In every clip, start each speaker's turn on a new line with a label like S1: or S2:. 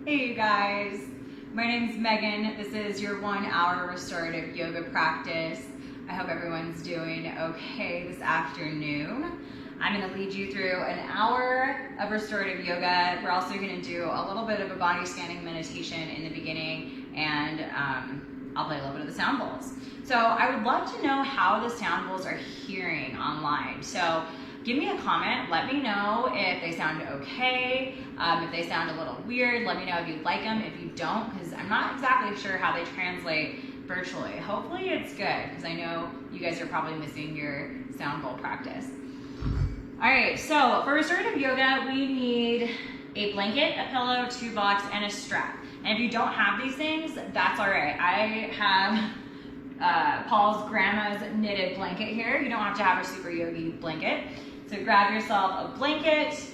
S1: Hey you guys, my name is Megan. This is your 1 hour restorative yoga practice. I hope everyone's doing okay this afternoon. I'm going to lead you through an hour of restorative yoga. We're also going to do a little bit of a body scanning meditation in the beginning, and I'll play a little bit of the sound bowls. So I would love to know how the sound bowls are hearing online. So give me a comment, let me know if they sound okay, if they sound a little weird, let me know if you like them, if you don't, because I'm not exactly sure how they translate virtually. Hopefully it's good, because I know you guys are probably missing your sound bowl practice. All right, so for restorative yoga, we need a blanket, a pillow, 2 blocks, and a strap. And if you don't have these things, that's all right. I have Paul's grandma's knitted blanket here. You don't have to have a super yogi blanket. So grab yourself a blanket,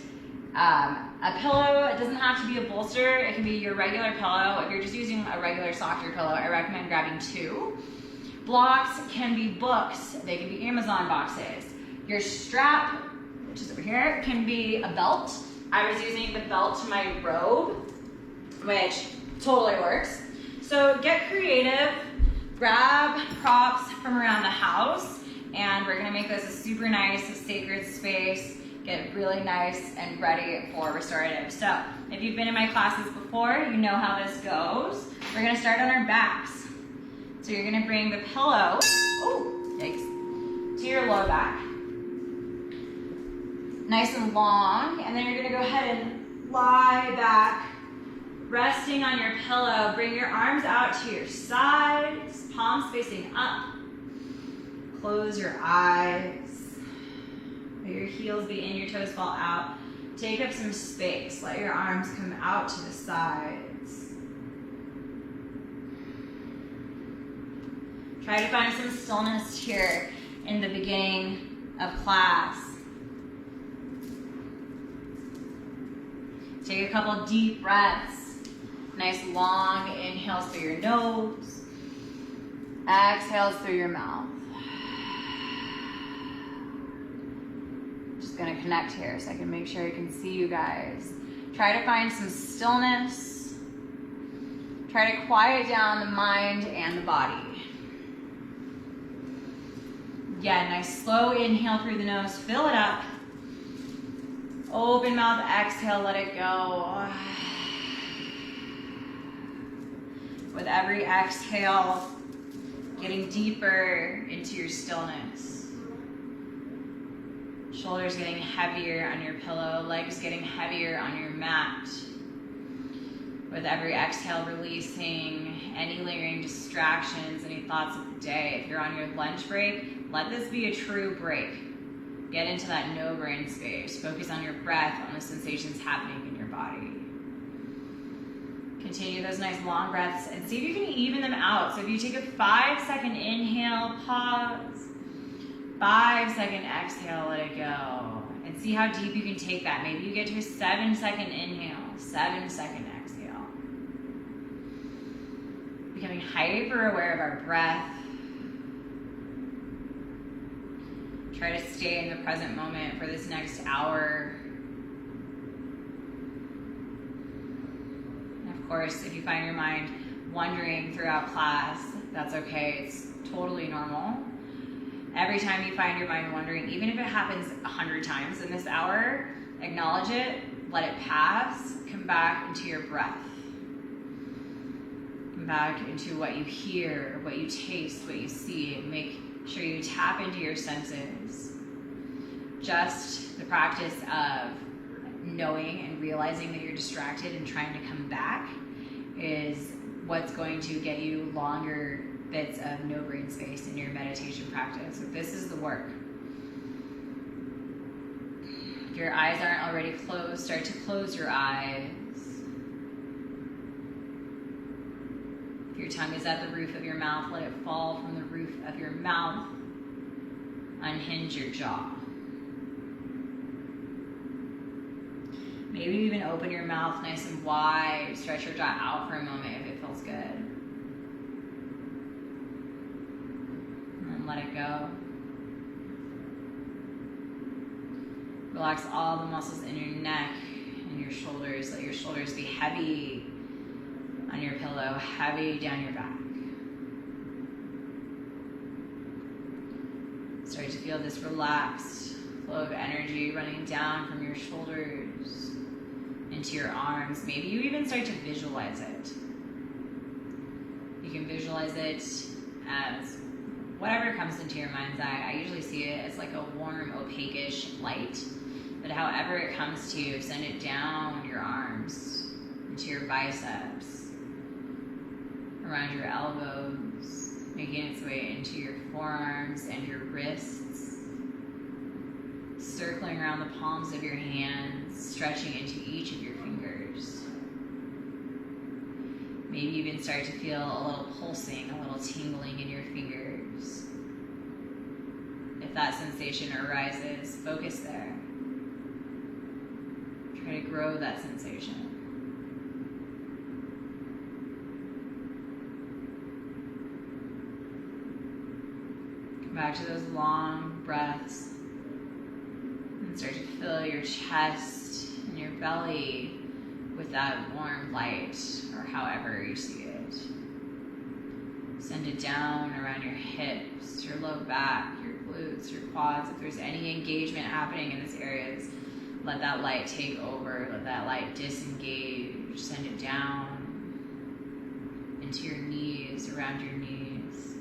S1: a pillow. It doesn't have to be a bolster. It can be your regular pillow. If you're just using a regular softer pillow, I recommend grabbing 2. Blocks can be books. They can be Amazon boxes. Your strap, which is over here, can be a belt. I was using the belt to my robe, which totally works. So get creative, grab props from around the house, and we're gonna make this a super nice, sacred space, get really nice and ready for restorative. So if you've been in my classes before, you know how this goes. We're gonna start on our backs. So you're gonna bring the pillow, oh, yikes, to your low back. Nice and long, and then you're gonna go ahead and lie back, resting on your pillow. Bring your arms out to your sides, palms facing up. Close your eyes. Let your heels be in, your toes fall out. Take up some space. Let your arms come out to the sides. Try to find some stillness here in the beginning of class. Take a couple deep breaths. Nice long inhales through your nose. Exhales through your mouth. Just gonna connect here so I can make sure I can see you guys. Try to find some stillness. Try to quiet down the mind and the body. Again, nice slow inhale through the nose, fill it up. Open mouth, exhale, let it go. With every exhale, getting deeper into your stillness. Shoulders getting heavier on your pillow, legs getting heavier on your mat. With every exhale, releasing any lingering distractions, any thoughts of the day. If you're on your lunch break, let this be a true break. Get into that no brain space. Focus on your breath, on the sensations happening in your body. Continue those nice long breaths and see if you can even them out. So if you take a 5-second inhale, pause. 5-second exhale, let it go. And see how deep you can take that. Maybe you get to a 7-second inhale, 7-second exhale. Becoming hyper aware of our breath. Try to stay in the present moment for this next hour. And of course, if you find your mind wandering throughout class, that's okay. It's totally normal. Every time you find your mind wandering, even if it happens 100 times in this hour, acknowledge it, let it pass, come back into your breath. Come back into what you hear, what you taste, what you see, and make sure you tap into your senses. Just the practice of knowing and realizing that you're distracted and trying to come back is what's going to get you longer bits of no brain space in your meditation practice. So this is the work. If your eyes aren't already closed, start to close your eyes. If your tongue is at the roof of your mouth, let it fall from the roof of your mouth. Unhinge your jaw. Maybe even open your mouth nice and wide. Stretch your jaw out for a moment if it feels good. And then let it go. Relax all the muscles in your neck and your shoulders. Let your shoulders be heavy. on your pillow, heavy down your back. Start to feel this relaxed flow of energy running down from your shoulders into your arms. Maybe you even start to visualize it. You can visualize it as whatever comes into your mind's eye. I usually see it as like a warm, opaque-ish light. But however it comes to you, send it down your arms, into your biceps, around your elbows, making its way into your forearms and your wrists, circling around the palms of your hands, stretching into each of your fingers. Maybe you even start to feel a little pulsing, a little tingling in your fingers. If that sensation arises, focus there. Try to grow that sensation. Come back to those long breaths and start to fill your chest and your belly with that warm light, or however you see it. Send it down around your hips, your low back, your glutes, your quads. If there's any engagement happening in these areas, let that light take over, let that light disengage. Send it down into your knees, around your knees.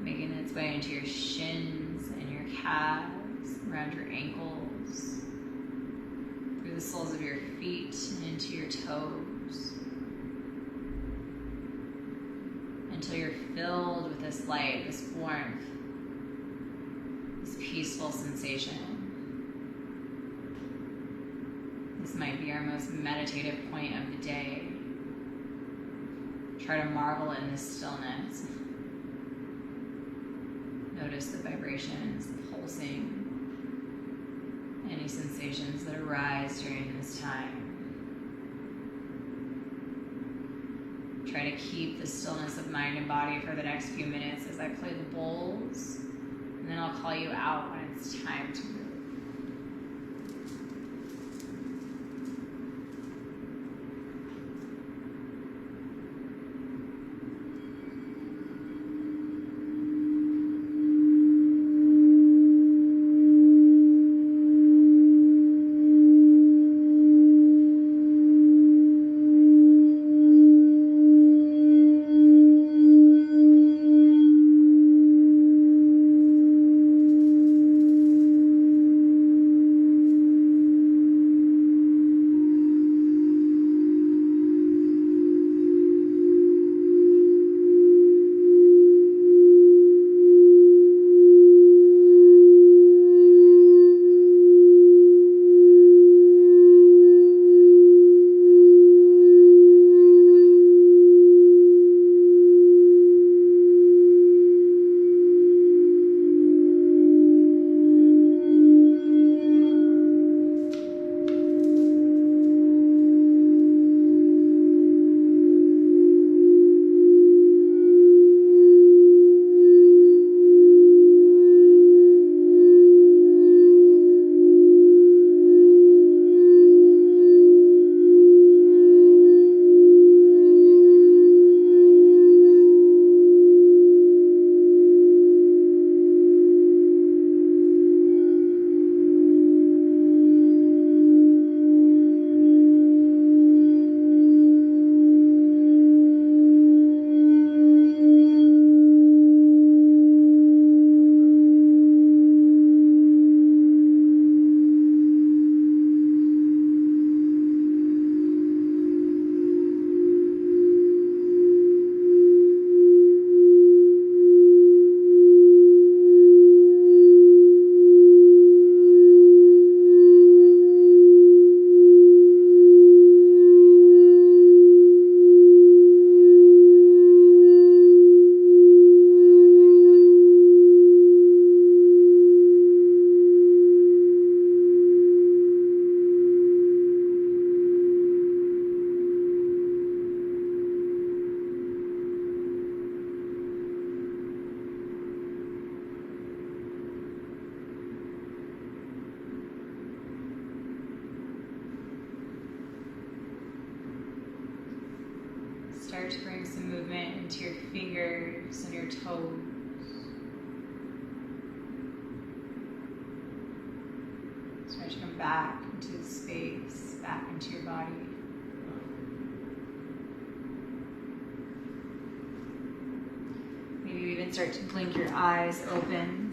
S1: Making its way into your shins and your calves, around your ankles, through the soles of your feet and into your toes, until you're filled with this light, this warmth, this peaceful sensation. This might be our most meditative point of the day. Try to marvel in this stillness. Notice the vibrations, the pulsing, any sensations that arise during this time. Try to keep the stillness of mind and body for the next few minutes as I play the bowls, and then I'll call you out when it's time to move. start to bring some movement into your fingers and your toes. Start to come back into the space, back into your body. Maybe you even start to blink your eyes open.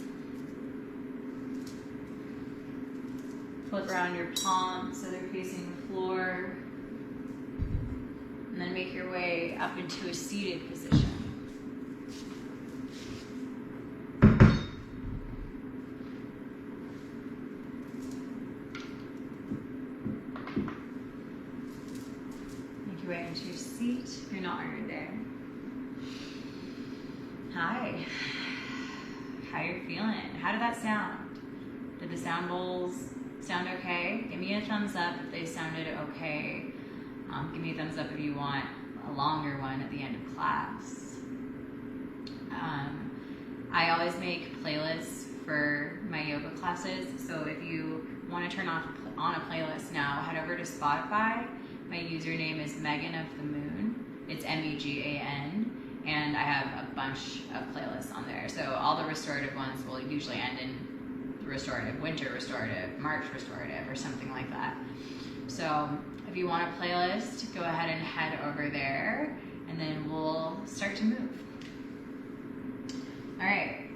S1: Flip around your palms so they're facing the floor. And then make your way up into a seated position. Make your way into your seat if you're not already there. Hi. How you feeling? How did that sound? Did the sound bowls sound okay? Give me a thumbs up if they sounded okay. Give me a thumbs up if you want a longer one at the end of class. I always make playlists for my yoga classes, so if you want to turn on a playlist now, head over to Spotify. My username is Megan of the Moon. It's MEGAN, and I have a bunch of playlists on there. So all the restorative ones will usually end in restorative, winter restorative, March restorative, or something like that. So if you want a playlist, go ahead and head over there, and then we'll start to move. All right.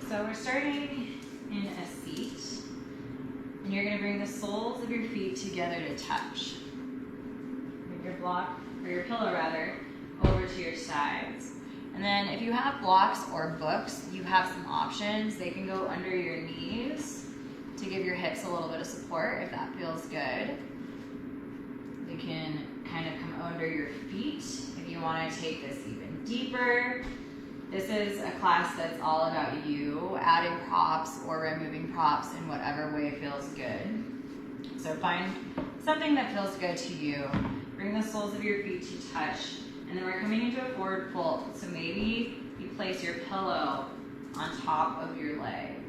S1: So we're starting in a seat, and you're going to bring the soles of your feet together to touch. Bring your block, or your pillow rather, over to your sides. And then if you have blocks or books, you have some options. They can go under your knees to give your hips a little bit of support if that feels good. They can kind of come under your feet if you want to take this even deeper. This is a class that's all about you adding props or removing props in whatever way feels good. So find something that feels good to you. Bring the soles of your feet to touch. And then we're coming into a forward fold. So maybe you place your pillow on top of your legs.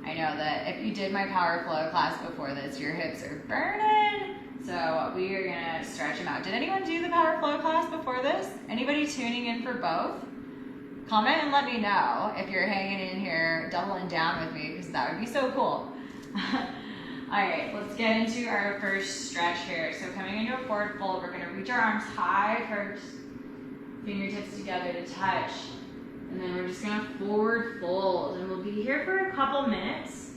S1: I know that if you did my power flow class before this, your hips are burning. So we are gonna stretch them out. Did anyone do the power flow class before this? Anybody tuning in for both? Comment and let me know if you're hanging in here, doubling down with me, because that would be so cool. All right, let's get into our first stretch here. So coming into a forward fold, we're gonna reach our arms high first, fingertips together to touch. And then we're just gonna forward fold, and we'll be here for a couple minutes.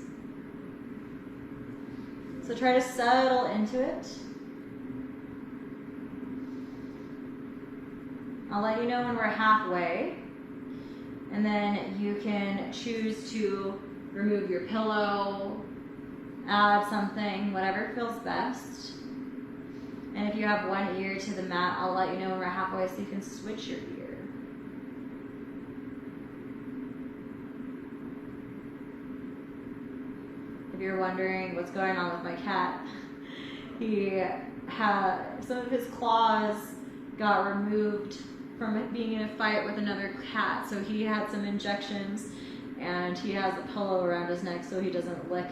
S1: So try to settle into it. I'll let you know when we're halfway. And then you can choose to remove your pillow, add something, whatever feels best. And if you have one ear to the mat, I'll let you know when we're halfway so you can switch your ear. If you're wondering what's going on with my cat, some of his claws got removed from being in a fight with another cat, so he had some injections, and he has a pillow around his neck so he doesn't lick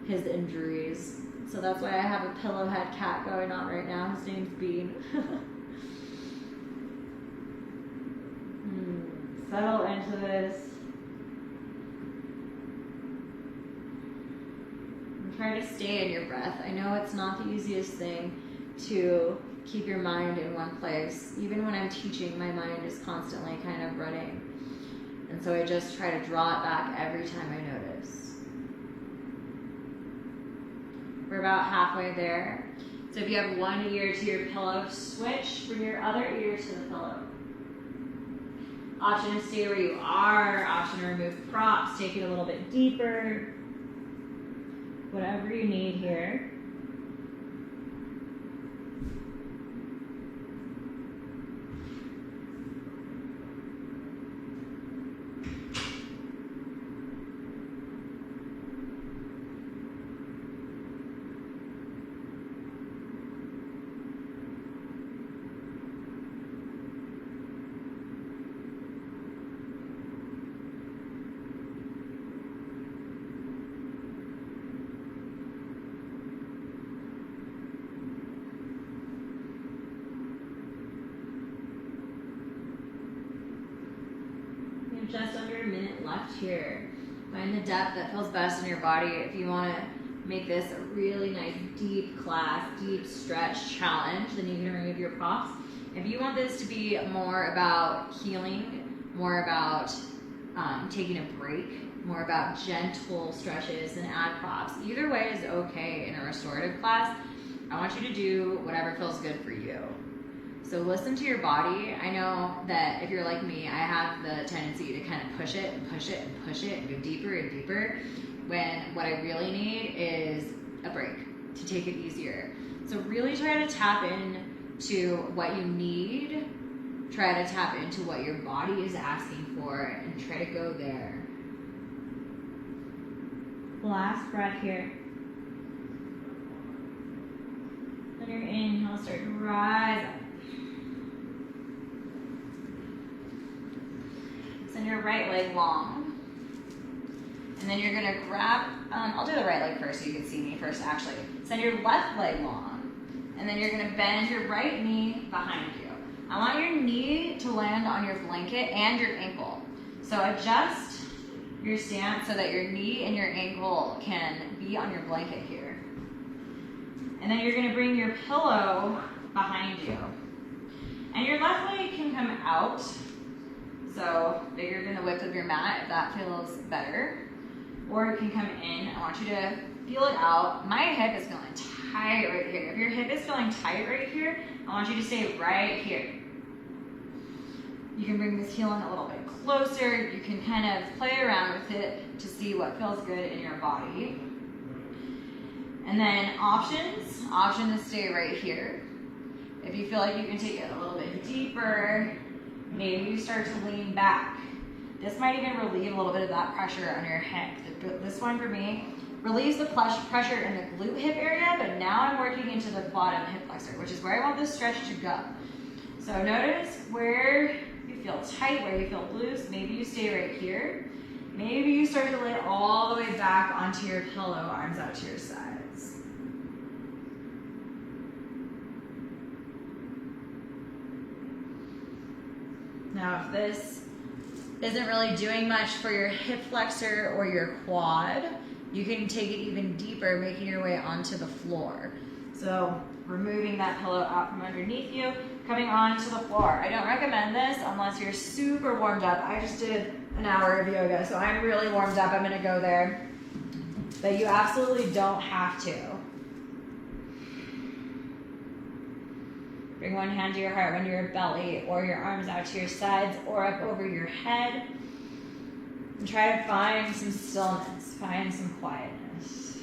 S1: his injuries. So that's why I have a pillow head cat going on right now. His name's Bean. Settle into this. And try to stay in your breath. I know it's not the easiest thing to keep your mind in one place. Even when I'm teaching, my mind is constantly kind of running. And so I just try to draw it back every time I notice. We're about halfway there. So if you have one ear to your pillow, switch, bring your other ear to the pillow. Option to stay where you are, option to remove props, take it a little bit deeper. Whatever you need here. left here. Find the depth that feels best in your body. If you want to make this a really nice deep class, deep stretch challenge, then you can remove your props. If you want this to be more about healing, more about taking a break, more about gentle stretches, then add props. Either way is okay in a restorative class. I want you to do whatever feels good for you. So listen to your body. I know that if you're like me, I have the tendency to kind of push it and push it and push it and go deeper and deeper, when what I really need is a break, to take it easier. So really try to tap in to what you need. Try to tap into what your body is asking for and try to go there. Last breath here. Let your inhale start to rise up. Send your right leg long. And then you're gonna grab, I'll do the right leg first so you can see me first actually. Send your left leg long. And then you're gonna bend your right knee behind you. I want your knee to land on your blanket and your ankle. So adjust your stance so that your knee and your ankle can be on your blanket here. And then you're gonna bring your pillow behind you. And your left leg can come out, so bigger than the width of your mat if that feels better. Or it can come in. I want you to feel it out. My hip is feeling tight right here. If your hip is feeling tight right here, I want you to stay right here. You can bring this heel in a little bit closer. You can kind of play around with it to see what feels good in your body. And then option to stay right here. If you feel like you can take it a little bit deeper, maybe you start to lean back. This might even relieve a little bit of that pressure on your hip. This one for me relieves the pressure in the glute hip area, but now I'm working into the quad and hip flexor, which is where I want this stretch to go. So notice where you feel tight, where you feel loose. Maybe you stay right here. Maybe you start to lay all the way back onto your pillow, arms out to your sides. Now, if this isn't really doing much for your hip flexor or your quad, you can take it even deeper, making your way onto the floor. So removing that pillow out from underneath you, coming onto the floor. I don't recommend this unless you're super warmed up. I just did an hour of yoga, so I'm really warmed up. I'm gonna go there. But you absolutely don't have to. Bring one hand to your heart, one to your belly, or your arms out to your sides, or up over your head. And try to find some stillness, find some quietness.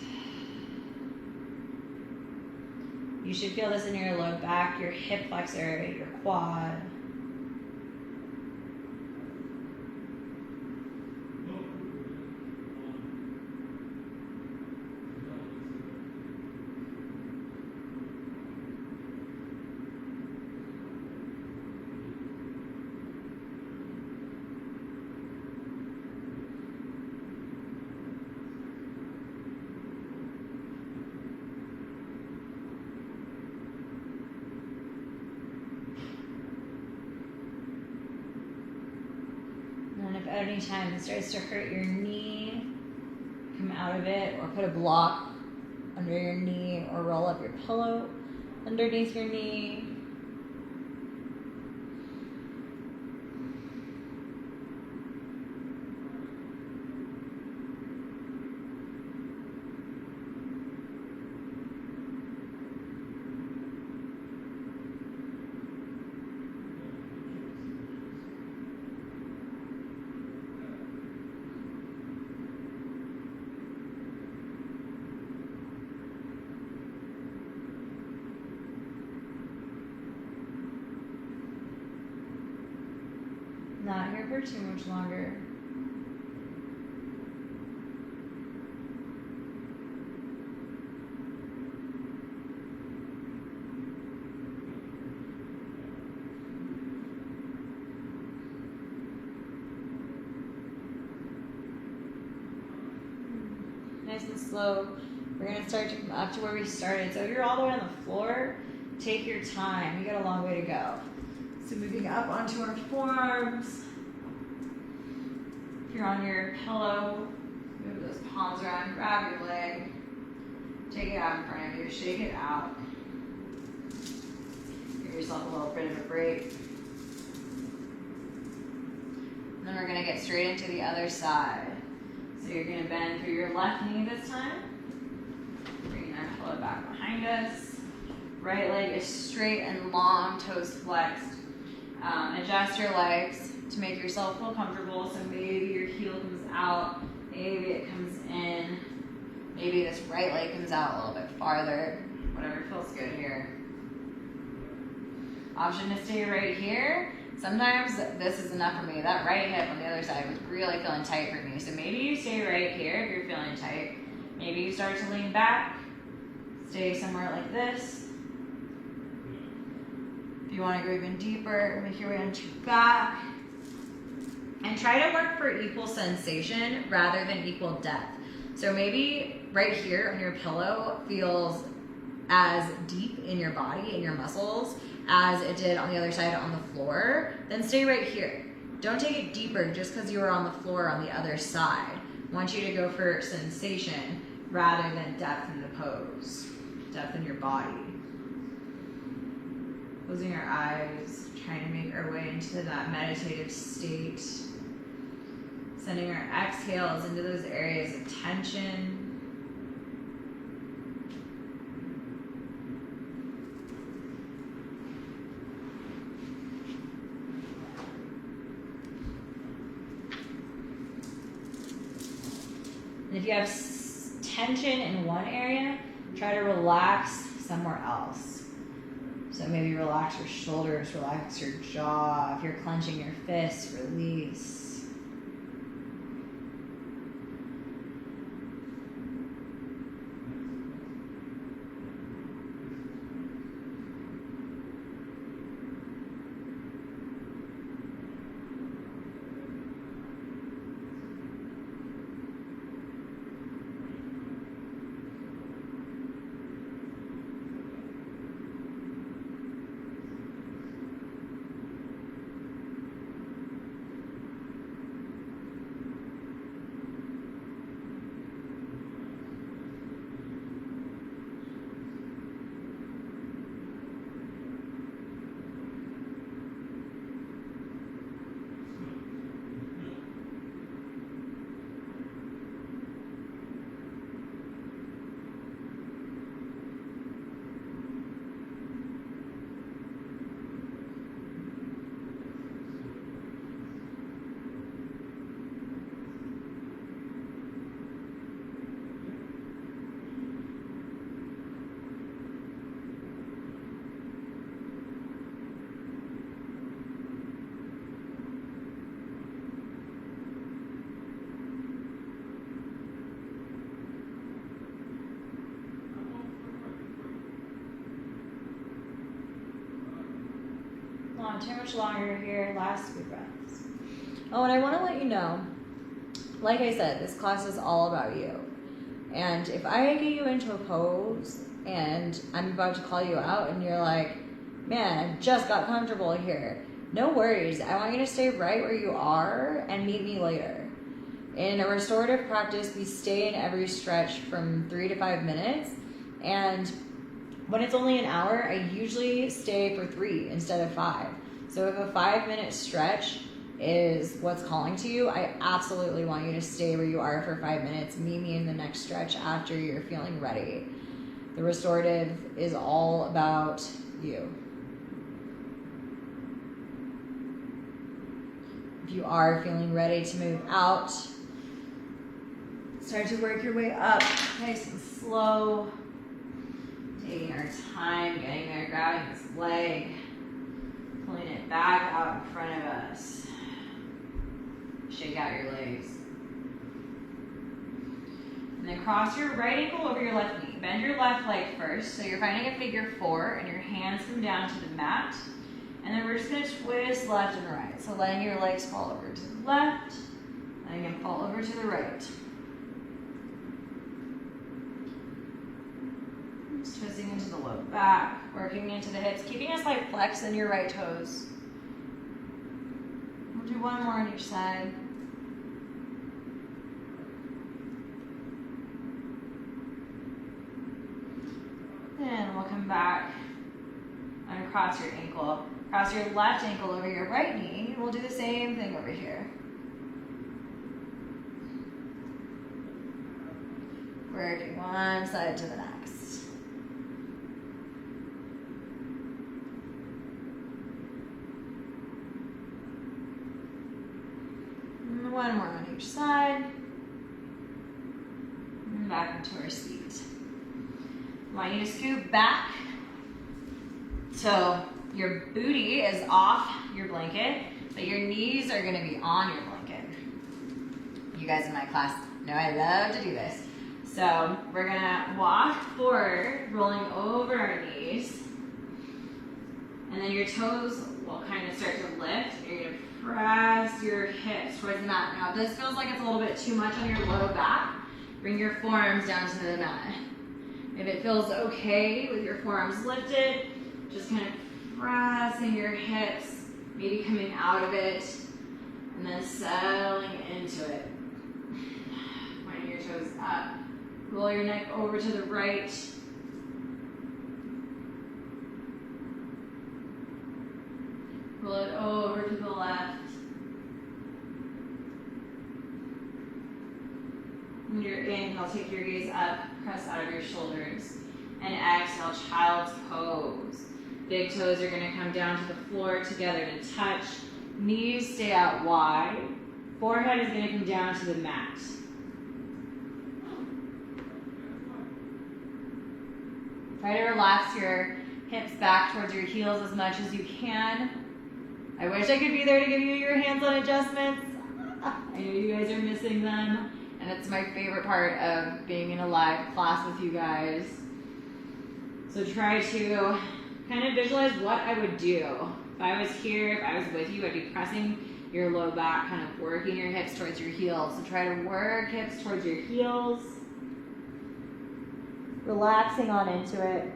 S1: You should feel this in your low back, your hip flexor, your quad. At any time it starts to hurt your knee, come out of it, or put a block under your knee, or roll up your pillow underneath your knee. Not here for too much longer. Nice and slow. We're gonna start to come up to where we started. So if you're all the way on the floor, take your time. You got a long way to go. So moving up onto our forearms. If you're on your pillow, move those palms around, grab your leg, take it out in front of you, shake it out. Give yourself a little bit of a break. And then we're gonna get straight into the other side. So you're gonna bend through your left knee this time. Bringing our pillow back behind us. Right leg is straight and long, toes flexed. Adjust your legs to make yourself feel comfortable. So maybe your heel comes out, maybe it comes in, maybe this right leg comes out a little bit farther. Whatever feels good here. Option to stay right here. Sometimes this is enough for me. That right hip on the other side was really feeling tight for me. So maybe you stay right here if you're feeling tight. Maybe you start to lean back. Stay somewhere like this. If you want to go even deeper, make your way onto your back. And try to work for equal sensation rather than equal depth. So maybe right here on your pillow feels as deep in your body, in your muscles, as it did on the other side on the floor. Then stay right here. Don't take it deeper just because you were on the floor on the other side. I want you to go for sensation rather than depth in the pose, depth in your body. Closing our eyes, trying to make our way into that meditative state. Sending our exhales into those areas of tension. And if you have tension in one area, try to relax somewhere else. So maybe relax your shoulders, relax your jaw. If you're clenching your fists, release. Too much longer here, last few breaths. Oh, and I want to let you know, like I said, this class is all about you. And if I get you into a pose and I'm about to call you out and you're like, man, I just got comfortable here, no worries. I want you to stay right where you are and meet me later. In a restorative practice, we stay in every stretch from 3 to 5 minutes. And when it's only an hour, I usually stay for 3 instead of 5. So if a 5-minute stretch is what's calling to you, I absolutely want you to stay where you are for 5 minutes. Meet me in the next stretch after you're feeling ready. The restorative is all about you. If you are feeling ready to move out, start to work your way up, nice and slow. Taking our time, getting there, grabbing this leg, pulling it back out in front of us. Shake out your legs. And then cross your right ankle over your left knee. Bend your left leg first. So you're finding a figure 4 and your hands come down to the mat. And then we're just going to twist left and right. So letting your legs fall over to the left, letting them fall over to the right. Just twisting into the low back, working into the hips, keeping a slight flex in your right toes. We'll do one more on each side. back and across your ankle. Cross your left ankle over your right knee. We'll do the same thing over here. Working one side to the next. And one more on each side. And back into our seat. I want you to scoop back so your booty is off your blanket, but your knees are going to be on your blanket. You guys in my class know I love to do this. So we're going to walk forward, rolling over our knees, and then your toes will kind of start to lift. You're going to press your hips towards the mat. Now, if this feels like it's a little bit too much on your low back, bring your forearms down to the mat. If it feels okay with your forearms lifted, just kind of pressing your hips, maybe coming out of it, and then settling into it. Pointing your toes up. Roll your neck over to the right. Roll it over to the left. And your inhale, take your gaze up, press out of your shoulders. And exhale, child's pose. Big toes are going to come down to the floor together to touch. Knees stay out wide. Forehead is going to come down to the mat. Try to relax your hips back towards your heels as much as you can. I wish I could be there to give you your hands-on adjustments. I know you guys are missing them, and it's my favorite part of being in a live class with you guys. So try to kind of visualize what I would do. If I was here, if I was with you, I'd be pressing your low back, kind of working your hips towards your heels. So try to work hips towards your heels. Relaxing on into it.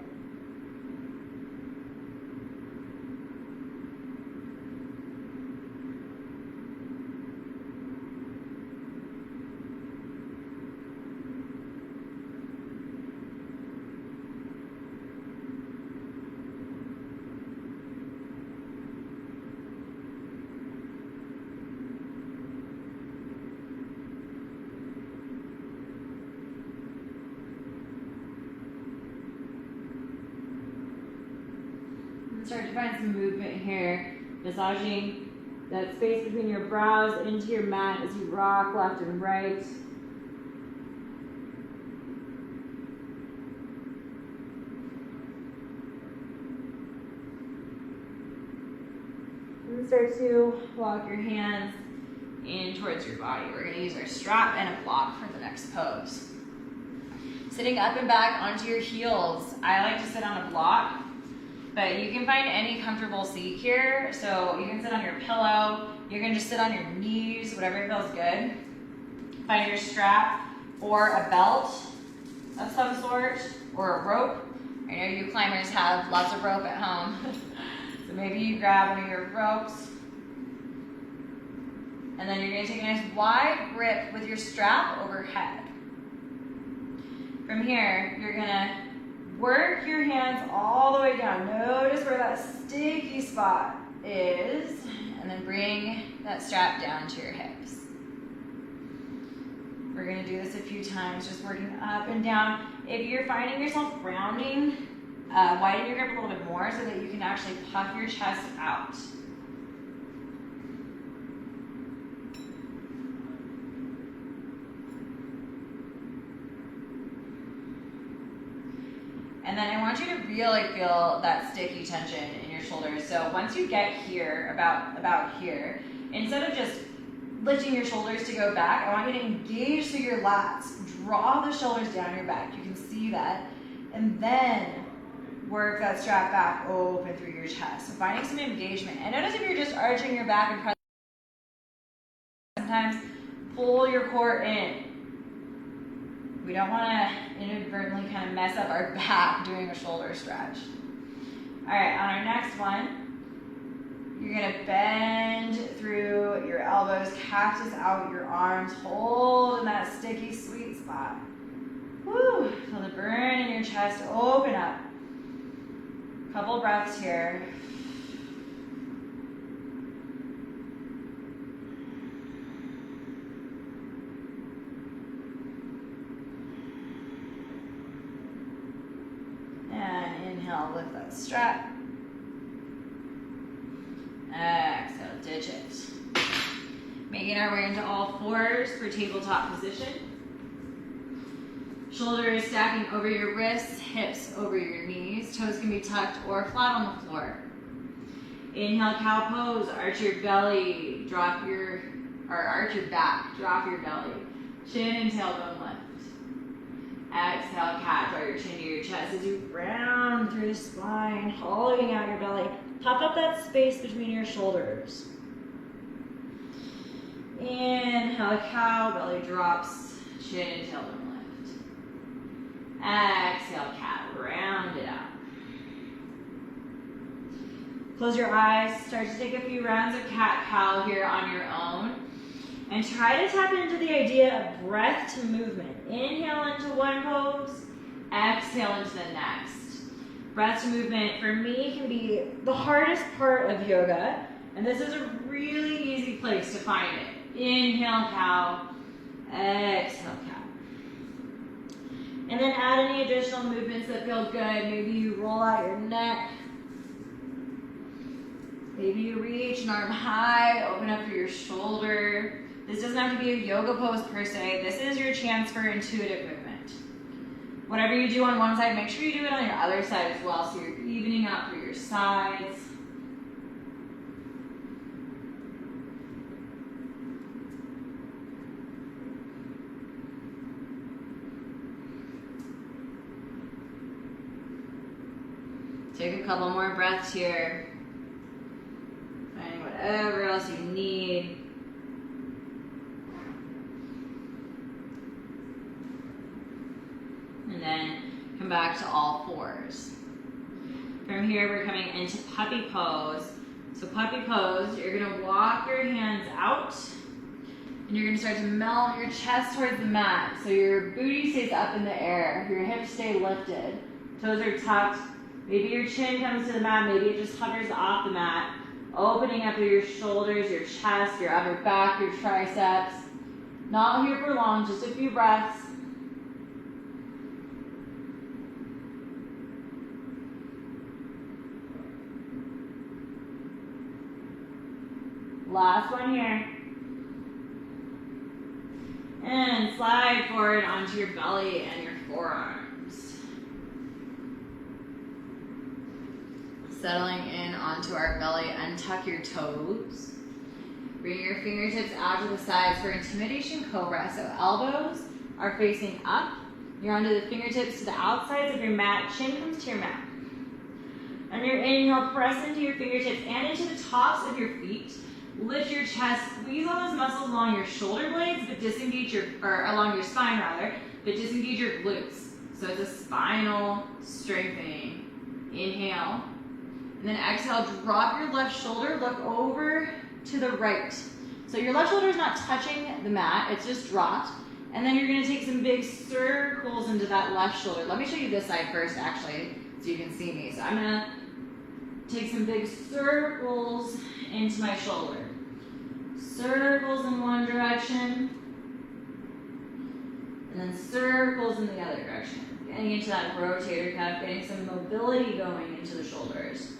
S1: Start to find some movement here, massaging that space between your brows into your mat as you rock left and right. And start to walk your hands in towards your body. We're going to use our strap and a block for the next pose. Sitting up and back onto your heels. I like to sit on a block. But you can find any comfortable seat here. So you can sit on your pillow. You can just sit on your knees, whatever feels good. Find your strap or a belt of some sort or a rope. I know you climbers have lots of rope at home. So maybe you grab one of your ropes. And then you're going to take a nice wide grip with your strap overhead. From here, you're going to work your hands all the way down. Notice where that sticky spot is, and then bring that strap down to your hips. We're going to do this a few times, just working up and down. If you're finding yourself rounding, widen your grip a little bit more so that you can actually puff your chest out. And then I want you to really feel that sticky tension in your shoulders. So once you get here, about here, instead of just lifting your shoulders to go back, I want you to engage through your lats. Draw the shoulders down your back. You can see that. And then work that strap back open through your chest. So finding some engagement. And notice if you're just arching your back and pressing, sometimes pull your core in. We don't want to inadvertently kind of mess up our back doing a shoulder stretch. All right, on our next one, you're going to bend through your elbows, cactus out your arms, hold in that sticky sweet spot. Woo! Feel the burn in your chest open up. Couple breaths here. And inhale, lift that strap. Exhale, ditch it. Making our way into all fours for tabletop position. Shoulders stacking over your wrists, hips over your knees. Toes can be tucked or flat on the floor. Inhale, cow pose. Arch your belly. Arch your back. Drop your belly. Chin and tailbone lift. Exhale, cat. Draw your chin to your chest as you round through the spine, hollowing out your belly. Puff up that space between your shoulders. Inhale, cow. Belly drops. Chin and tailbone. Exhale, cat, round it out. Close your eyes, start to take a few rounds of cat-cow here on your own. And try to tap into the idea of breath to movement. Inhale into one pose, exhale into the next. Breath to movement, for me, can be the hardest part of yoga. And this is a really easy place to find it. Inhale, cow, exhale, cat. And then add any additional movements that feel good. Maybe you roll out your neck. Maybe you reach an arm high, open up through your shoulder. This doesn't have to be a yoga pose per se. This is your chance for intuitive movement. Whatever you do on one side, make sure you do it on your other side as well, so you're evening out through your sides. Take a couple more breaths here. Finding whatever else you need. And then come back to all fours. From here, we're coming into puppy pose. So puppy pose, you're gonna walk your hands out and you're gonna start to melt your chest towards the mat. So your booty stays up in the air, your hips stay lifted, toes are tucked. Maybe your chin comes to the mat, maybe it just hovers off the mat. Opening up through your shoulders, your chest, your upper back, your triceps. Not here for long, just a few breaths. Last one here. And slide forward onto your belly and your forearms. Settling in onto our belly, untuck your toes. Bring your fingertips out to the sides for intimidation cobra. So elbows are facing up. You're onto the fingertips to the outsides of your mat. Chin comes to your mat. On your inhale, press into your fingertips and into the tops of your feet. Lift your chest, squeeze all those muscles along your shoulder blades, but disengage along your spine rather, but disengage your glutes. So it's a spinal strengthening. Inhale. And then exhale, drop your left shoulder, look over to the right. So your left shoulder is not touching the mat, it's just dropped. And then you're gonna take some big circles into that left shoulder. Let me show you this side first, actually, so you can see me. So I'm gonna take some big circles into my shoulder. Circles in one direction, and then circles in the other direction. Getting into that rotator cuff, getting some mobility going into the shoulders.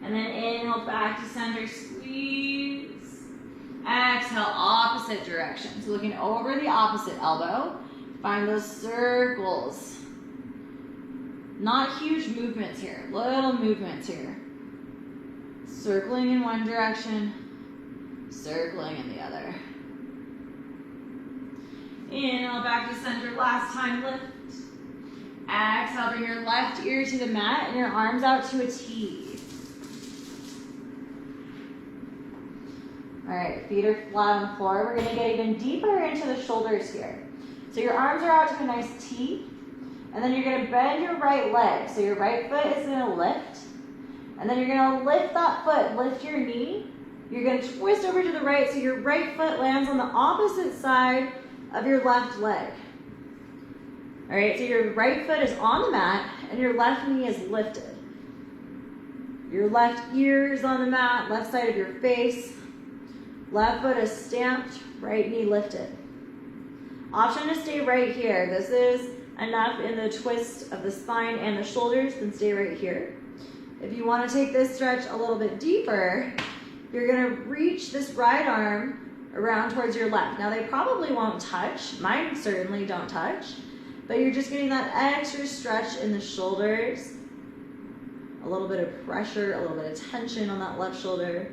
S1: And then inhale back to center, squeeze. Exhale, opposite direction. So looking over the opposite elbow, find those circles. Not huge movements here, little movements here. Circling in one direction, circling in the other. Inhale back to center, last time lift. Exhale, bring your left ear to the mat and your arms out to a T. All right, feet are flat on the floor. We're gonna get even deeper into the shoulders here. So your arms are out to a nice T, and then you're gonna bend your right leg. So your right foot is gonna lift, and then you're gonna lift that foot, lift your knee. You're gonna twist over to the right, so your right foot lands on the opposite side of your left leg.
S2: All right, so your right foot is on the mat and your left knee is lifted. Your left ear is on the mat, left side of your face. Left foot is stamped, right knee lifted. Option to stay right here. This is enough in the twist of the spine and the shoulders, then stay right here. If you want to take this stretch a little bit deeper, you're going to reach this right arm around towards your left. Now they probably won't touch. Mine certainly don't touch. But you're just getting that extra stretch in the shoulders. A little bit of pressure, a little bit of tension on that left shoulder.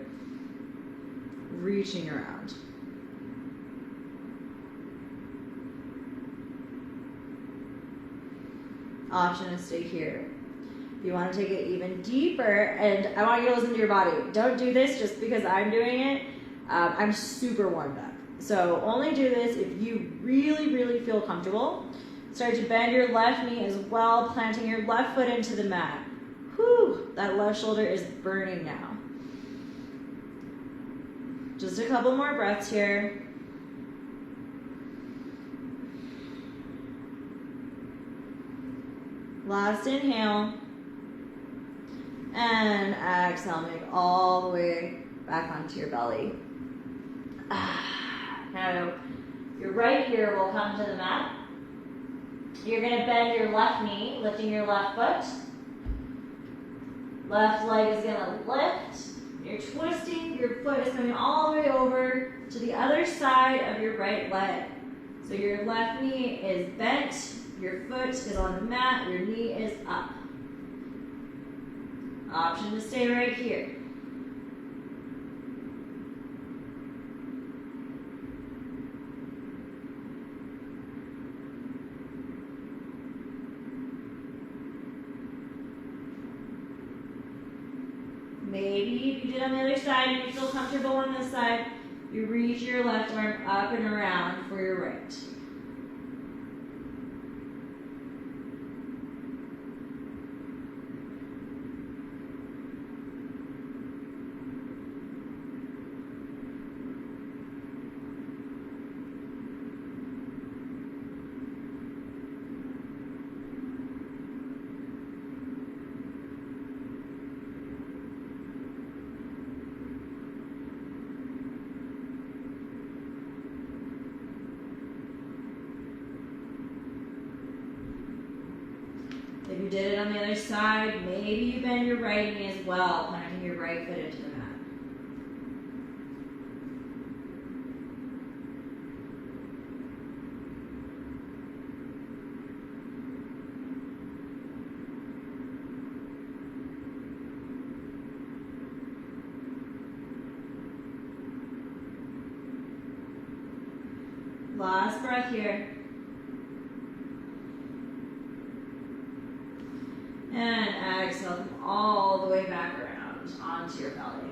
S2: Reaching around. Option to stay here. If you want to take it even deeper, and I want you to listen to your body. Don't do this just because I'm doing it. I'm super warmed up. So only do this if you really, really feel comfortable. Start to bend your left knee as well, planting your left foot into the mat. Whew, that left shoulder is burning now. Just a couple more breaths here. Last inhale. And exhale, make all the way back onto your belly. Now, your right ear will come to the mat. You're gonna bend your left knee, lifting your left foot. Left leg is gonna lift. You're twisting, your foot is coming all the way over to the other side of your right leg. So your left knee is bent, your foot is on the mat, your knee is up. Option to stay right here. Maybe if you did on the other side and you feel comfortable on this side, you reach your left arm up and around for your right. If you did it on the other side, maybe you bend your right knee as well, planting your right foot into the mat. Last breath here. And exhale, come all the way back around onto your belly.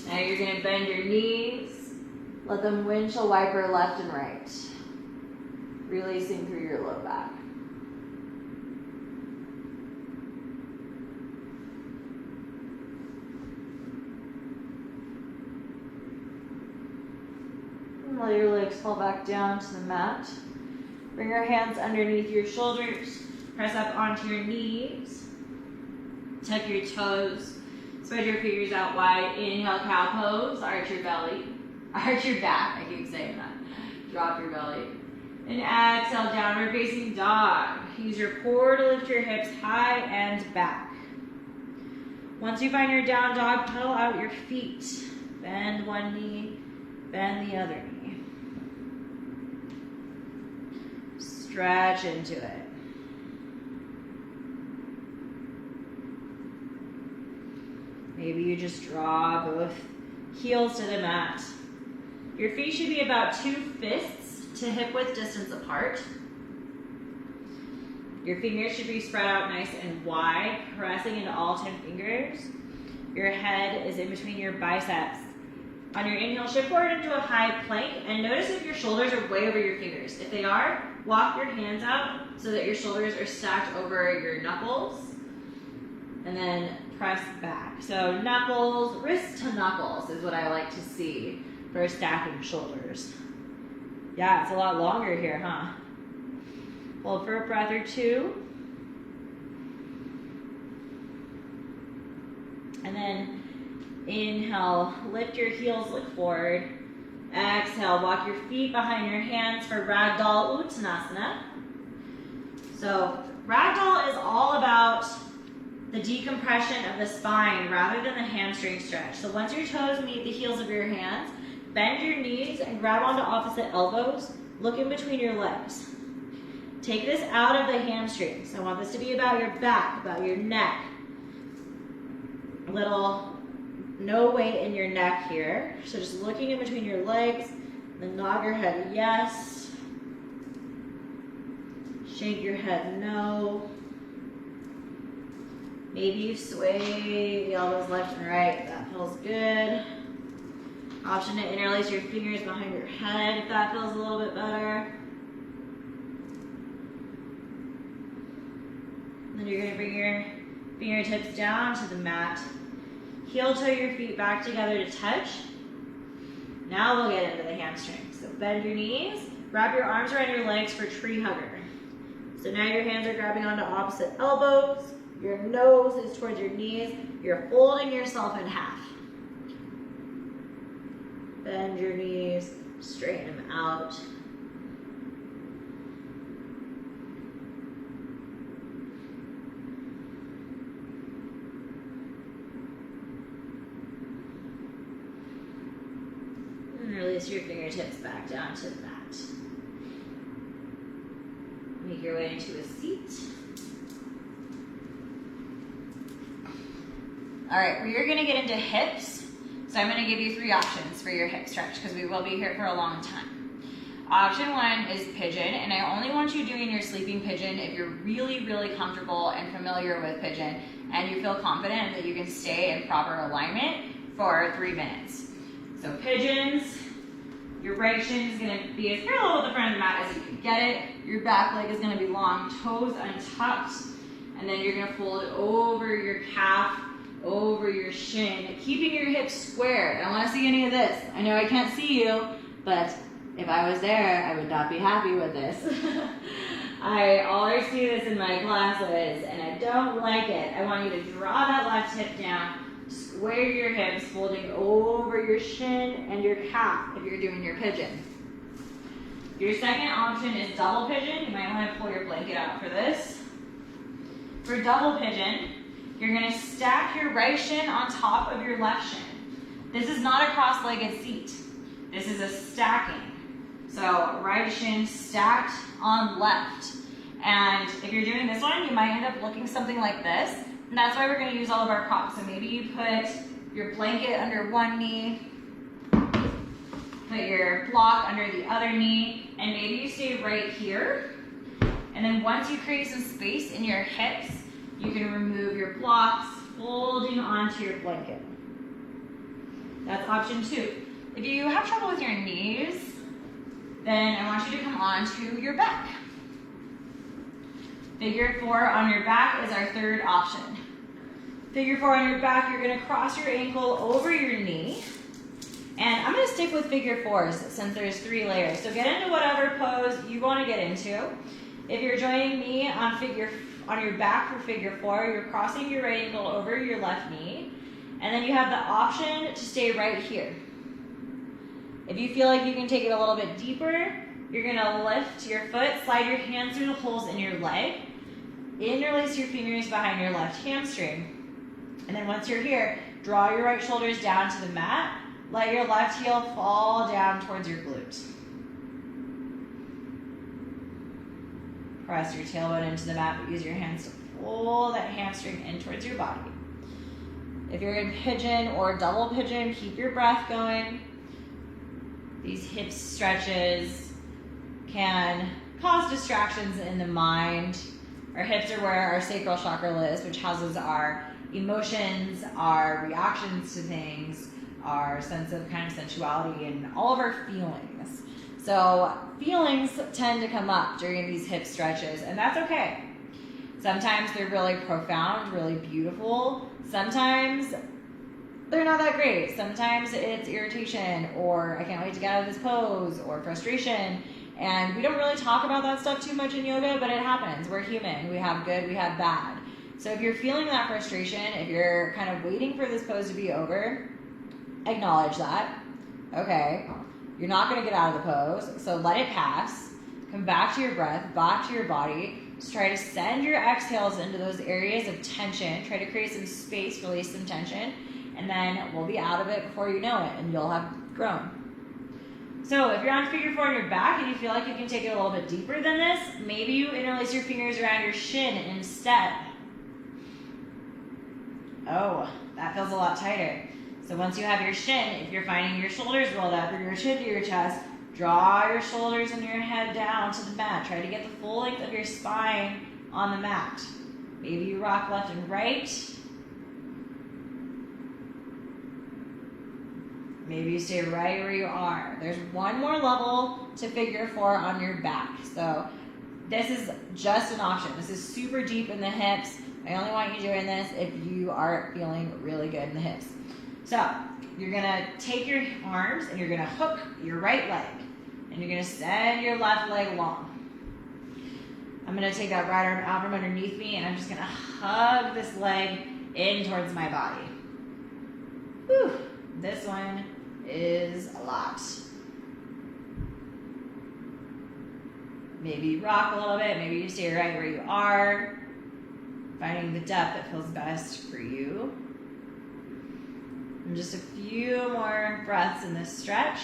S2: Now you're going to bend your knees. Let them windshield wiper left and right. Releasing through your low back. And let your legs fall back down to the mat. Bring your hands underneath your shoulders. Press up onto your knees. Tuck your toes. Spread your fingers out wide. Inhale, cow pose. Arch your belly. Arch your back. I keep saying that. Drop your belly. And exhale, downward facing dog. Use your core to lift your hips high and back. Once you find your down dog, pedal out your feet. Bend one knee, bend the other knee. Stretch into it. Maybe you just draw both heels to the mat. Your feet should be about 2 fists to hip width distance apart. Your fingers should be spread out nice and wide, pressing into all 10 fingers. Your head is in between your biceps. On your inhale, shift forward into a high plank, and notice if your shoulders are way over your fingers. If they are, walk your hands out so that your shoulders are stacked over your knuckles, and then press back. So knuckles, wrist to knuckles is what I like to see for stacking shoulders. Yeah, it's a lot longer here, huh? Hold for a breath or two. And then inhale, lift your heels, look forward. Exhale, walk your feet behind your hands for Ragdoll Uttanasana. So Ragdoll is all about the decompression of the spine rather than the hamstring stretch. So once your toes meet the heels of your hands, bend your knees and grab onto opposite elbows. Look in between your legs. Take this out of the hamstrings. I want this to be about your back, about your neck. A little no weight in your neck here. So just looking in between your legs, then nod your head yes. Shake your head no. Maybe you sway the elbows left and right. That feels good. Option to interlace your fingers behind your head if that feels a little bit better. Then you're going to bring your fingertips down to the mat. Heel toe your feet back together to touch. Now we'll get into the hamstrings. So bend your knees, wrap your arms around your legs for tree hugger. So now your hands are grabbing onto opposite elbows. Your nose is towards your knees. You're folding yourself in half. Bend your knees, straighten them out. And release your fingertips back down to the mat. Make your way into a seat.
S1: All right, we're gonna get into hips. So I'm gonna give you 3 options for your hip stretch because we will be here for a long time. Option 1 is pigeon, and I only want you doing your sleeping pigeon if you're really, really comfortable and familiar with pigeon and you feel confident that you can stay in proper alignment for 3 minutes. So pigeons, your right shin is gonna be as parallel with the front of the mat as you can get it. Your back leg is gonna be long, toes untucked, and then you're gonna fold it over your calf, over your shin, keeping your hips square. I don't want to see any of this. I know I can't see you, but if I was there, I would not be happy with this. I always see this in my classes, and I don't like it. I want you to draw that left hip down, square your hips, folding over your shin and your calf if you're doing your pigeon. Your second option is double pigeon. You might want to pull your blanket out for this. For double pigeon, you're going to stack your right shin on top of your left shin. This is not a cross-legged seat. This is a stacking. So right shin stacked on left. And if you're doing this one, you might end up looking something like this. And that's why we're going to use all of our props. So maybe you put your blanket under one knee, put your block under the other knee, and maybe you stay right here. And then once you create some space in your hips, you can remove your blocks, folding onto your blanket. That's option 2. If you have trouble with your knees, then I want you to come onto your back. Figure 4 on your back is our third option. Figure 4 on your back, you're gonna cross your ankle over your knee. And I'm gonna stick with figure 4s since there's 3 layers. So get into whatever pose you wanna get into. If you're joining me on your back for figure 4, you're crossing your right ankle over your left knee, and then you have the option to stay right here. If you feel like you can take it a little bit deeper, you're gonna lift your foot, slide your hands through the holes in your leg, interlace your fingers behind your left hamstring, and then once you're here, draw your right shoulders down to the mat, let your left heel fall down towards your glute. Press your tailbone into the mat, but use your hands to pull that hamstring in towards your body. If you're in pigeon or double pigeon, keep your breath going. These hip stretches can cause distractions in the mind. Our hips are where our sacral chakra lives, which houses our emotions, our reactions to things, our sense of kind of sensuality, and all of our feelings. So feelings tend to come up during these hip stretches, and that's okay. Sometimes they're really profound, really beautiful. Sometimes they're not that great. Sometimes it's irritation, or I can't wait to get out of this pose, or frustration. And we don't really talk about that stuff too much in yoga, but it happens. We're human. We have good, we have bad. So if you're feeling that frustration, if you're kind of waiting for this pose to be over, acknowledge that. Okay, you're not going to get out of the pose, so let it pass. Come back to your breath, back to your body. Just try to send your exhales into those areas of tension. Try to create some space, release some tension, and then we'll be out of it before you know it, and you'll have grown. So if you're on figure 4 on your back and you feel like you can take it a little bit deeper than this, maybe you interlace your fingers around your shin instead. Oh, that feels a lot tighter. So once you have your shin, if you're finding your shoulders rolled up or your chin to your chest, draw your shoulders and your head down to the mat. Try to get the full length of your spine on the mat. Maybe you rock left and right. Maybe you stay right where you are. There's one more level to figure 4 on your back. So this is just an option. This is super deep in the hips. I only want you doing this if you are feeling really good in the hips. So you're gonna take your arms and you're gonna hook your right leg. And you're gonna send your left leg long. I'm gonna take that right arm out from underneath me and I'm just gonna hug this leg in towards my body. Whew. This one is a lot. Maybe you rock a little bit, maybe you stay right where you are, finding the depth that feels best for you. And just a few more breaths in this stretch.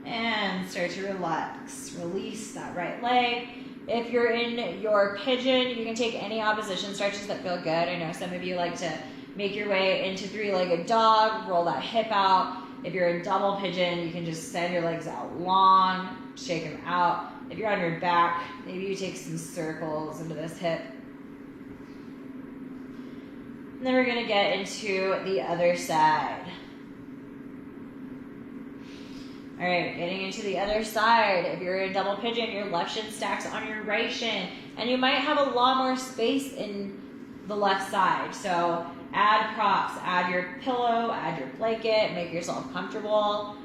S1: And start to relax. Release that right leg. If you're in your pigeon, you can take any opposition stretches that feel good. I know some of you like to make your way into 3-legged dog, roll that hip out. If you're in double pigeon, you can just send your legs out long, shake them out. If you're on your back, maybe you take some circles into this hip. And then we're gonna get into the other side. All right, getting into the other side. If you're in double pigeon, your left shin stacks on your right shin, and you might have a lot more space in the left side. So add props, add your pillow, add your blanket, make yourself comfortable.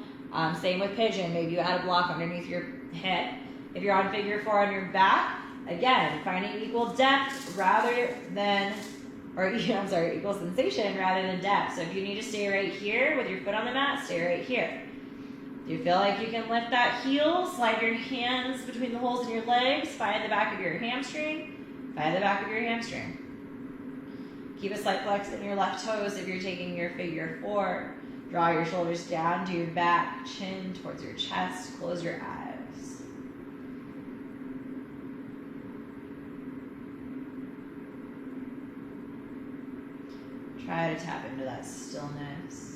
S1: Same with pigeon, maybe you add a block underneath your hip. If you're on figure 4 on your back, again, finding equal depth rather than, equal sensation rather than depth. So if you need to stay right here with your foot on the mat, stay right here. Do you feel like you can lift that heel? Slide your hands between the holes in your legs. Find the back of your hamstring. Find the back of your hamstring. Keep a slight flex in your left toes if you're taking your figure 4. Draw your shoulders down to your back, chin towards your chest. Close your eyes. Try to tap into that stillness.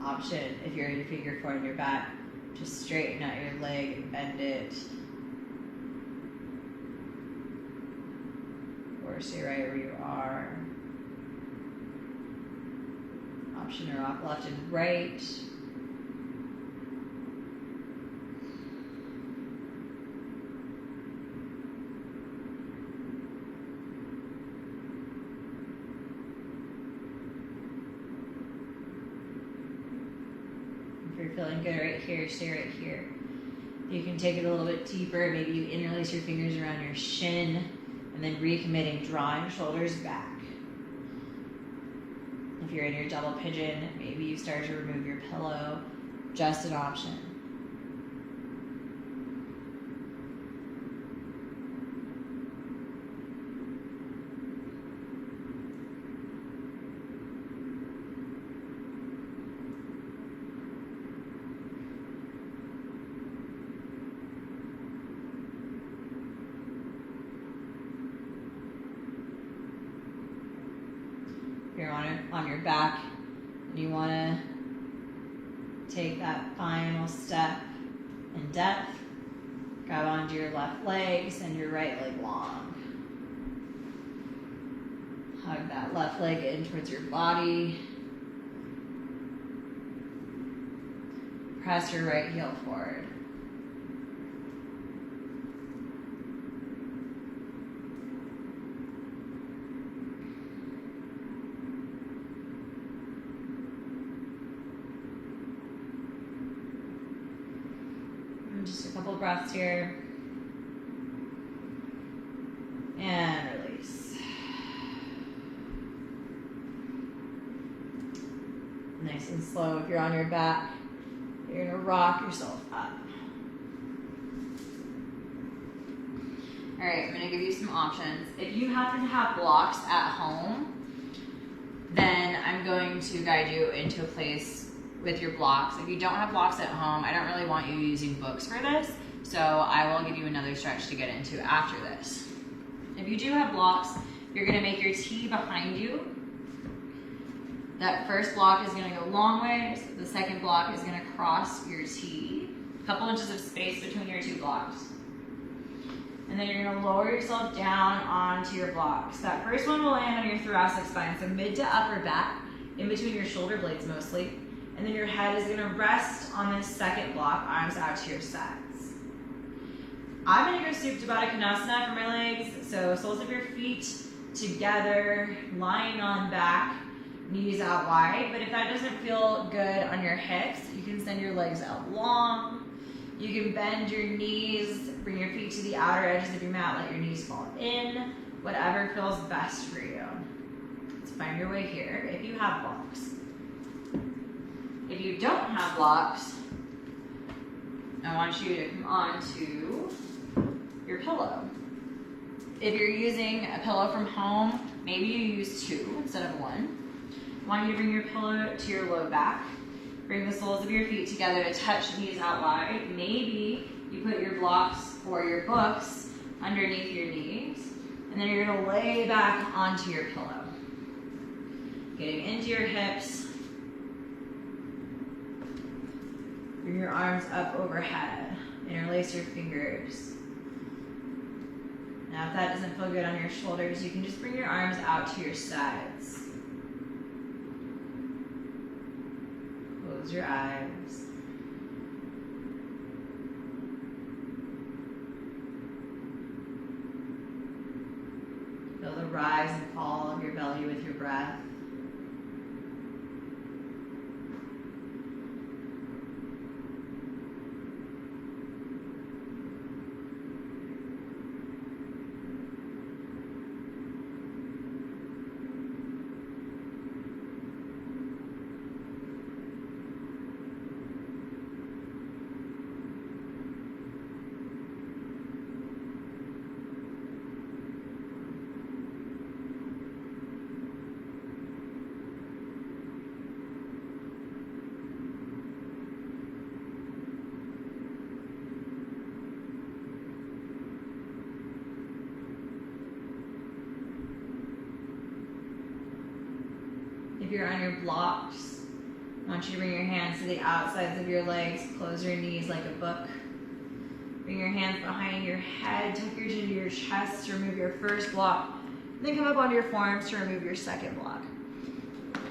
S1: Option, if you're in figure 4 on your back, just straighten out your leg and bend it. Or stay right where you are. Option to rock left and right. If you're feeling good right here, stay right here. You can take it a little bit deeper. Maybe you interlace your fingers around your shin and then recommitting, drawing shoulders back. If you're in your double pigeon, maybe you start to remove your pillow. Just an option. If you're on your back and you want to take that final step in depth,
S2: Grab onto your left leg, send your right leg long. Hug that left leg in towards your body. Press your right heel forward. And just a couple of breaths here. And release. Nice and slow. If you're on your back, you're gonna rock yourself up. All right, I'm gonna give you some options. If you happen to have blocks at home, then I'm going to guide you into a place with your blocks. If you don't have blocks at home, I don't really want you using books for this, so I will give you another stretch to get into after this. If you do have blocks, you're gonna make your T behind you. That first block is gonna go long ways. The second block is gonna cross your T. A couple inches of space between your two blocks. And then you're gonna lower yourself down onto your blocks. That first one will land on your thoracic spine, so mid to upper back, in between your shoulder blades mostly. And then your head is gonna rest on this second block, arms out to your sides. I'm gonna go Supta Baddha Konasana for my legs, so soles of your feet together, lying on back, knees out wide. But if that doesn't feel good on your hips, you can send your legs out long. You can bend your knees, bring your feet to the outer edges of your mat, let your knees fall in, whatever feels best for you. Let's find your way here if you have blocks. If you don't have blocks, I want you to come on to your pillow. If you're using a pillow from home, maybe you use 2 instead of 1. I want you to bring your pillow to your low back. Bring the soles of your feet together to touch knees out wide. Maybe you put your blocks or your books underneath your knees. And then you're gonna lay back onto your pillow. Getting into your hips. Bring your arms up overhead. Interlace your fingers. Now if that doesn't feel good on your shoulders, you can just bring your arms out to your sides. Close your eyes. Feel the rise and fall of your belly with your breath. If you're on your blocks, I want you to bring your hands to the outsides of your legs, close your knees like a book. Bring your hands behind your head, tuck your chin to your chest to remove your first block, then come up onto your forearms to remove your second block.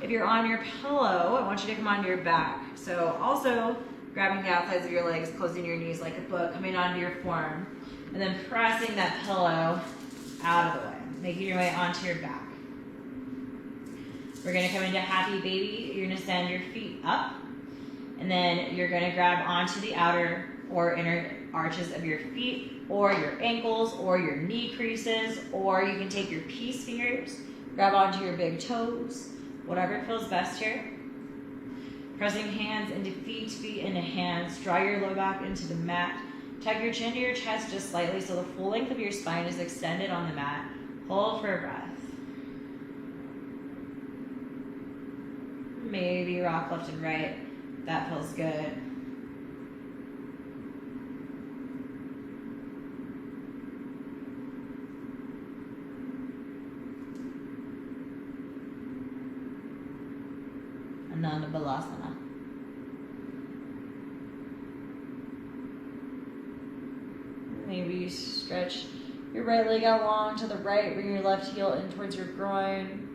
S2: If you're on your pillow, I want you to come onto your back. So also grabbing the outsides of your legs, closing your knees like a book, coming onto your forearm, and then pressing that pillow out of the way, making your way onto your back. We're gonna come into happy baby. You're gonna send your feet up, and then you're gonna grab onto the outer or inner arches of your feet, or your ankles, or your knee creases, or you can take your peace fingers, grab onto your big toes, whatever feels best here. Pressing hands into feet, feet into hands. Draw your low back into the mat. Tuck your chin to your chest just slightly so the full length of your spine is extended on the mat. Hold for a breath. Maybe rock left and right. That feels good. Ananda Balasana. Maybe you stretch your right leg out long to the right, bring your left heel in towards your groin.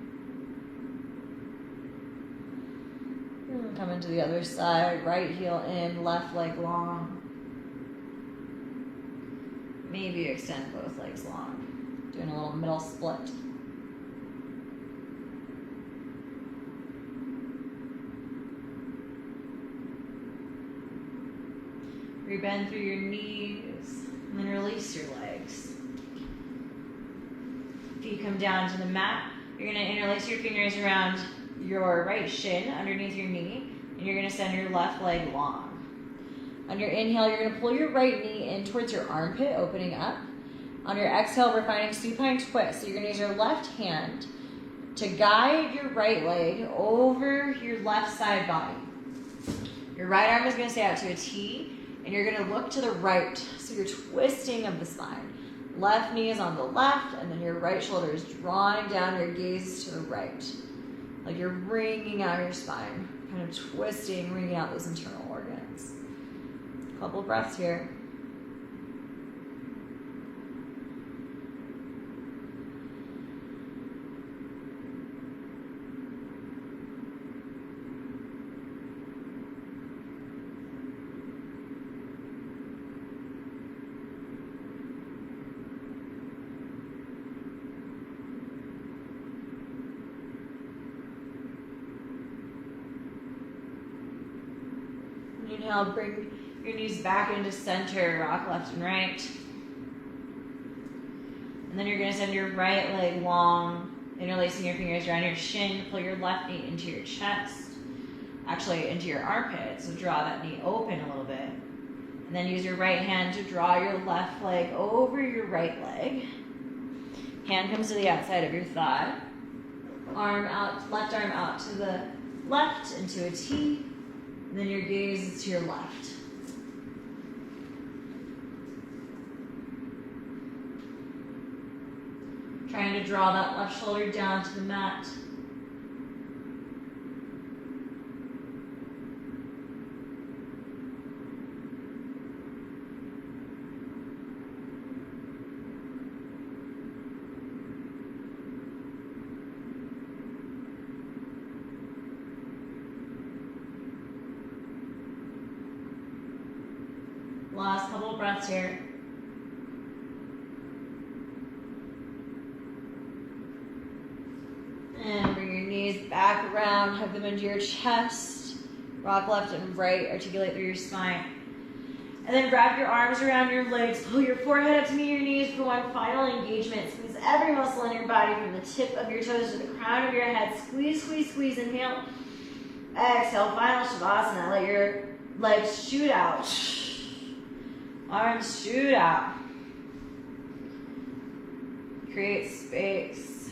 S2: And come into the other side, right heel in, left leg long. Maybe extend both legs long. Doing a little middle split. Rebend through your knees and then release your legs. Feet come down to the mat. You're going to interlace your fingers around your right shin underneath your knee, and you're going to send your left leg long. On your inhale, you're going to pull your right knee in towards your armpit, opening up. On your exhale, we're finding supine twist. So you're going to use your left hand to guide your right leg over your left side body. Your right arm is going to stay out to a T, and you're going to look to the right. So you're twisting of the spine. Left knee is on the left, and then your right shoulder is drawing down your gaze to the right. Like you're wringing out your spine, kind of twisting, wringing out those internal organs. Couple breaths here. Inhale, bring your knees back into center, rock left and right. And then you're going to send your right leg long, interlacing your fingers around your shin. Pull your left knee into your chest, actually into your armpit. So draw that knee open a little bit. And then use your right hand to draw your left leg over your right leg. Hand comes to the outside of your thigh. Arm out, left arm out to the left into a T. And then your gaze is to your left. Trying to draw that left shoulder down to the mat. Last couple of breaths here. And bring your knees back around, hug them into your chest. Rock left and right, articulate through your spine. And then wrap your arms around your legs, pull your forehead up to meet your knees for one final engagement. Squeeze every muscle in your body from the tip of your toes to the crown of your head. Squeeze, squeeze, squeeze. Inhale. Exhale, final Shavasana. Let your legs shoot out. Arms shoot out. Create space.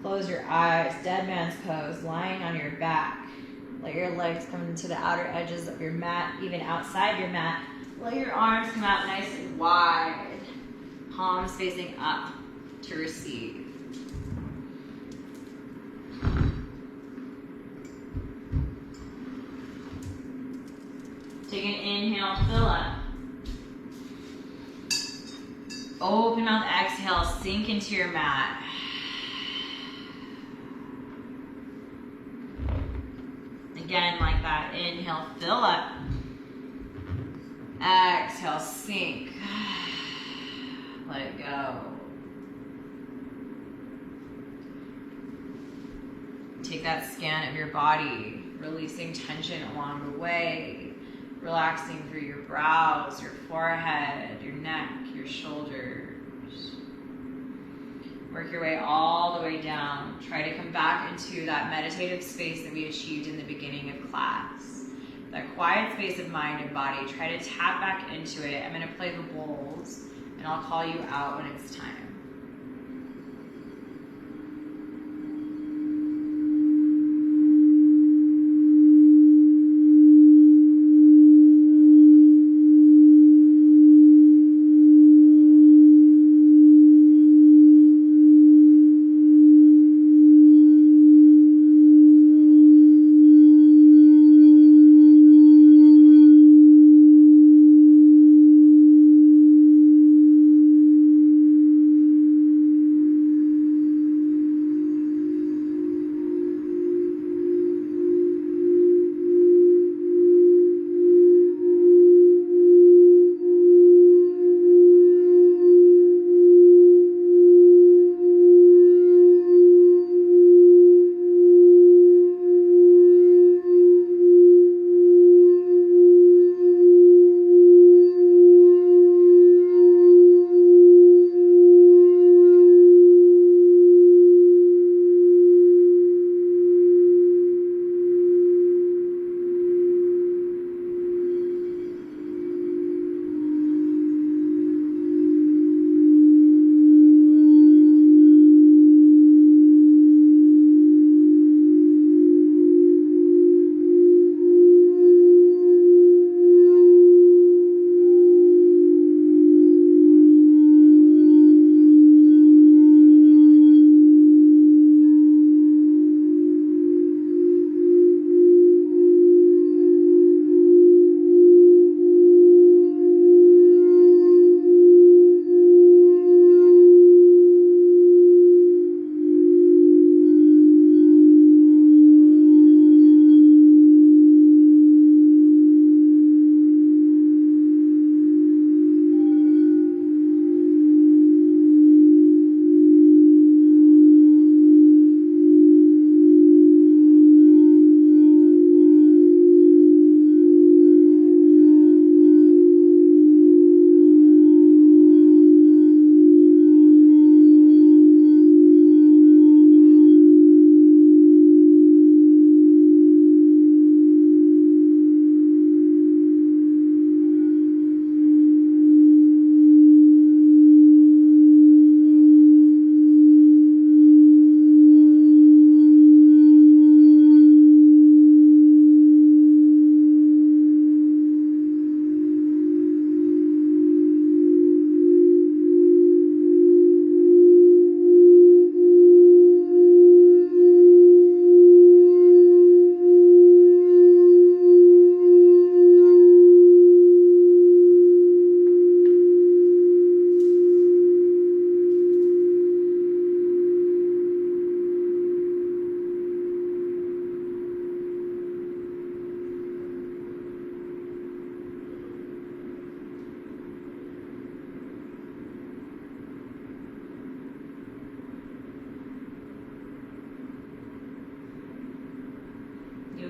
S2: Close your eyes. Dead man's pose, lying on your back. Let your legs come into the outer edges of your mat, even outside your mat. Let your arms come out nice and wide. Palms facing up to receive. Take an inhale, fill up. Open mouth, exhale, sink into your mat. Again, like that. Inhale, fill up. Exhale, sink. Let it go. Take that scan of your body, releasing tension along the way. Relaxing through your brows, your forehead, your neck, your shoulders. Work your way all the way down. Try to come back into that meditative space that we achieved in the beginning of class. That quiet space of mind and body. Try to tap back into it. I'm going to play the bowls, and I'll call you out when it's time.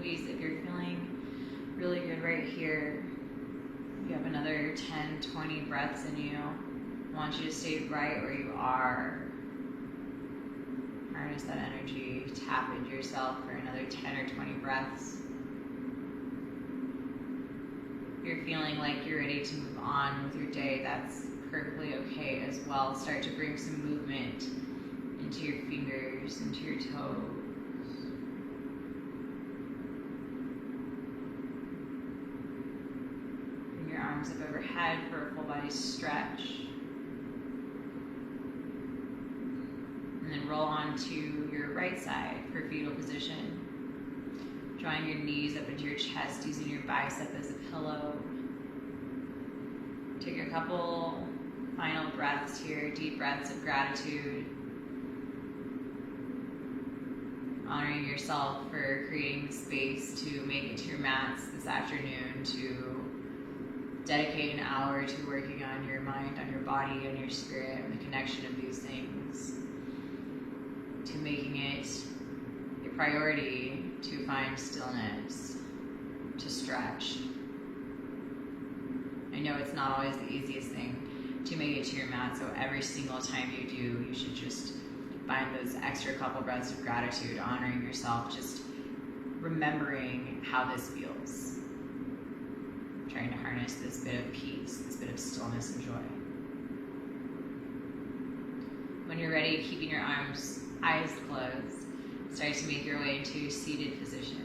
S1: yogis, if you're feeling really good right here, you have another 10, 20 breaths in you. I want you to stay right where you are. Harness that energy, tap into yourself for another 10 or 20 breaths. If you're feeling like you're ready to move on with your day, that's perfectly okay as well. Start to bring some movement into your fingers, into your toes. Bring your arms up overhead for a full body stretch. And then roll onto your right side for fetal position. Drawing your knees up into your chest, using your bicep as a pillow. Take a couple final breaths here, deep breaths of gratitude. Honoring yourself for creating the space to make it to your mats this afternoon, to dedicate an hour to working on your mind, on your body, on your spirit, and the connection of these things, to making it a priority to find stillness, to stretch. I know it's not always the easiest thing to make it to your mat, so every single time you do, you should just find those extra couple breaths of gratitude, honoring yourself, just remembering how this feels. Trying to harness this bit of peace, this bit of stillness and joy. When you're ready, keeping your eyes closed, start to make your way into seated position.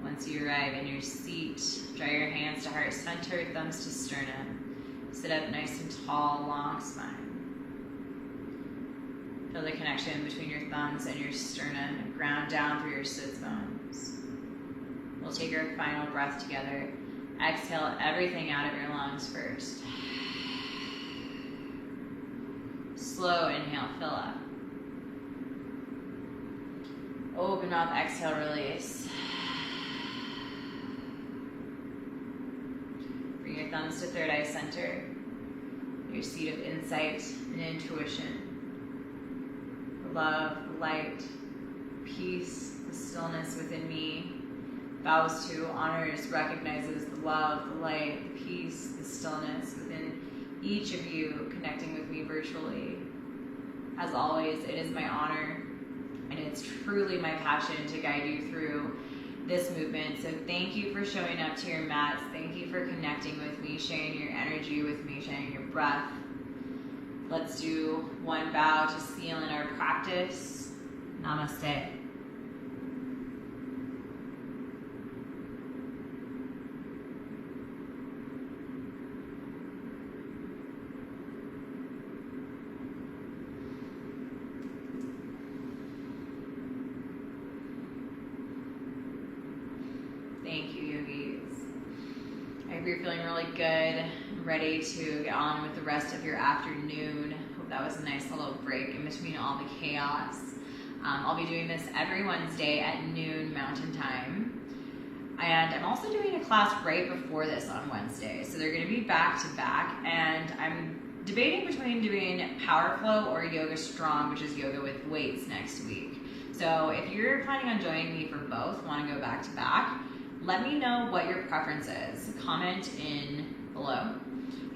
S1: Once you arrive in your seat, draw your hands to heart center, thumbs to sternum. Sit up nice and tall, long spine. Feel the connection between your thumbs and your sternum and ground down through your sits bones. We'll take our final breath together. Exhale everything out of your lungs first. Slow inhale, fill up. Open mouth, exhale, release. Bring your thumbs to third eye center, your seat of insight and intuition. The love, the light, peace, the stillness within me bows to, honors, recognizes the love, the light, the peace, the stillness within each of you connecting with me virtually. As always, it is my honor and it's truly my passion to guide you through this movement. So thank you for showing up to your mats. Thank you for connecting with me, sharing your energy with me, sharing your breath. Let's do one bow to seal in our practice. Namaste. Thank you, yogis. I hope you're feeling really good and ready to get on with the rest of your afternoon. Hope that was a nice little break in between all the chaos. I'll be doing this every Wednesday at noon Mountain Time. And I'm also doing a class right before this on Wednesday. So they're going to be back to back. And I'm debating between doing Power Flow or Yoga Strong, which is yoga with weights, next week. So if you're planning on joining me for both, want to go back to back, let me know what your preference is. Comment in below.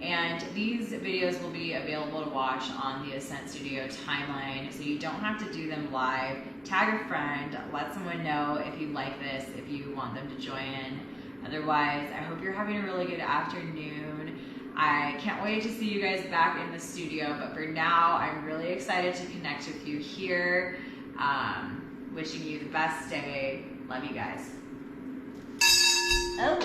S1: And these videos will be available to watch on the Ascent Studio timeline, so you don't have to do them live. Tag a friend, let someone know if you like this, if you want them to join in. Otherwise, I hope you're having a really good afternoon. I can't wait to see you guys back in the studio, but for now, I'm really excited to connect with you here. Wishing you the best day. Love you guys.
S2: Oh.